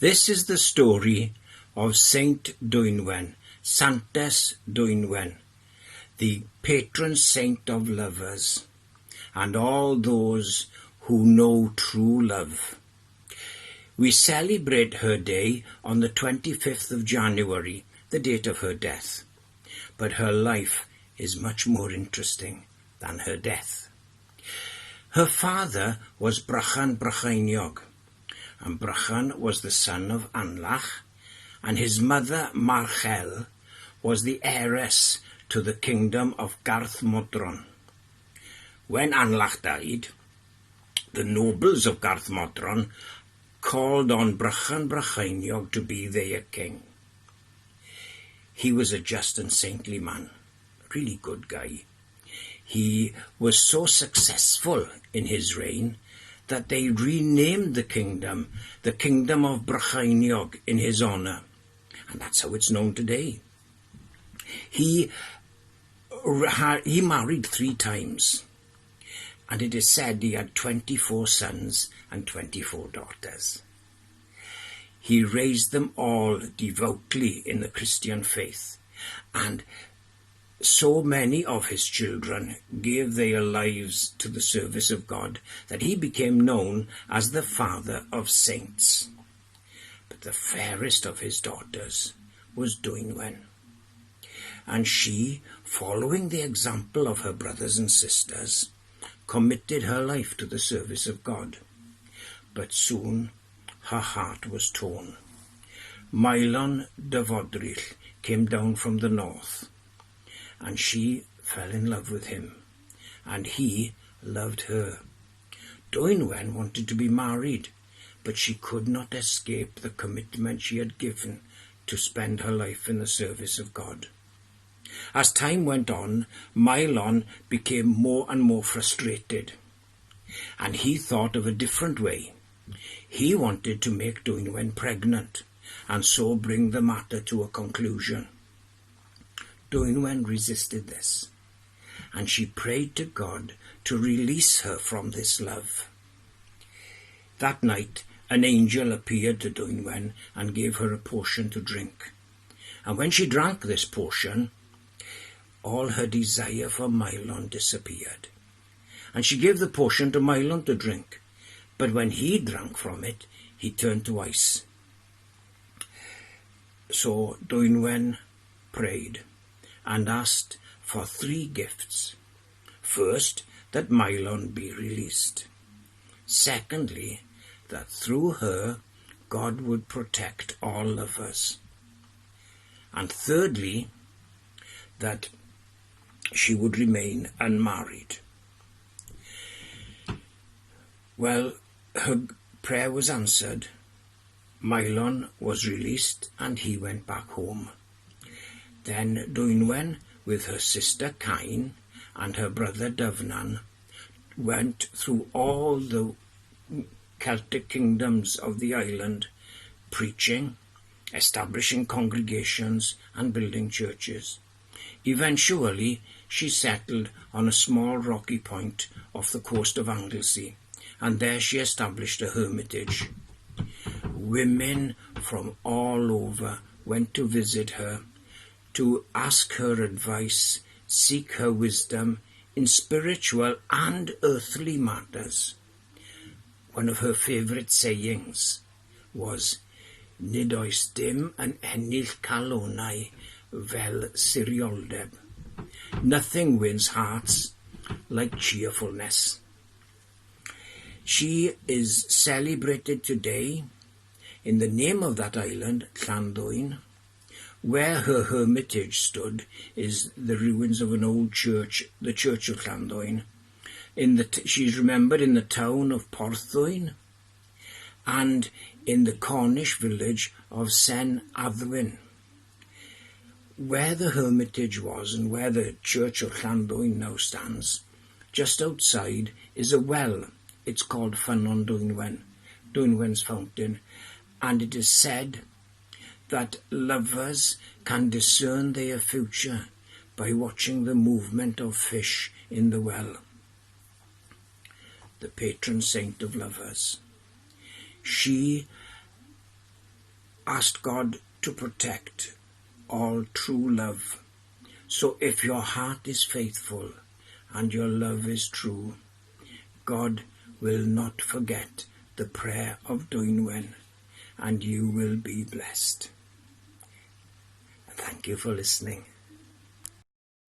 This is the story of Saint Dwynwen, Santes Dwynwen, the patron saint of lovers, and all those who know true love. We celebrate her day on the 25th of January, the date of her death. But her life is much more interesting than her death. Her father was Patron Brycheiniog, and Patron was the son of Anlach, and his mother Marchel was the heiress to the kingdom of Patron. When Anlach died, the nobles of Patron called on Patron Brycheiniog to be their king. He was a just and saintly man, a really good guy. He was so successful in his reign that they renamed the kingdom of Brycheiniog, in his honour, and that's how it's known today. He married 3 times, and it is said he had 24 sons and 24 daughters. He raised them all devoutly in the Christian faith, and so many of his children gave their lives to the service of God that he became known as the father of saints. But the fairest of his daughters was Dwynwen, and she, following the example of her brothers and sisters, committed her life to the service of God. But soon her heart was torn. Maelon de Fodryll came down from the north, and she fell in love with him, and he loved her. Dwynwen wanted to be married, but she could not escape the commitment she had given to spend her life in the service of God. As time went on, Maelon became more and more frustrated, and he thought of a different way. He wanted to make Dwynwen pregnant, and so bring the matter to a conclusion. Dwynwen resisted this, and she prayed to God to release her from this love. That night, an angel appeared to Dwynwen and gave her a potion to drink. And when she drank this potion, all her desire for Maelon disappeared. And she gave the potion to Maelon to drink, but when he drank from it, he turned to ice. So Dwynwen prayed and asked for 3 gifts. First, that Maelon be released. Secondly, that through her, God would protect all lovers. And thirdly, that she would remain unmarried. Well, her prayer was answered. Maelon was released, and he went back home. Then Dwynwen, with her sister Cain and her brother Dyfnan, went through all the Celtic kingdoms of the island, preaching, establishing congregations, and building churches. Eventually, she settled on a small rocky point off the coast of Anglesey, and there she established a hermitage. Women from all over went to visit her, to ask her advice, seek her wisdom in spiritual and earthly matters. One of her favourite sayings was, "Nid oes dim yn ennill calonnau fel sirioldeb." Nothing wins hearts like cheerfulness. She is celebrated today in the name of that island, Llandwyn. Where her hermitage stood is the ruins of an old church, the Church of Llandwyn. She's remembered in the town of Porthwyn and in the Cornish village of Saint Dwynwen. Where the hermitage was and where the Church of Llandwyn now stands, just outside is a well. It's called Ffynnon Dwynwen, Dwynwen's fountain, and it is said that lovers can discern their future by watching the movement of fish in the well. The patron saint of lovers. She asked God to protect all true love. So if your heart is faithful and your love is true, God will not forget the prayer of Dwynwen, and you will be blessed. Thank you for listening.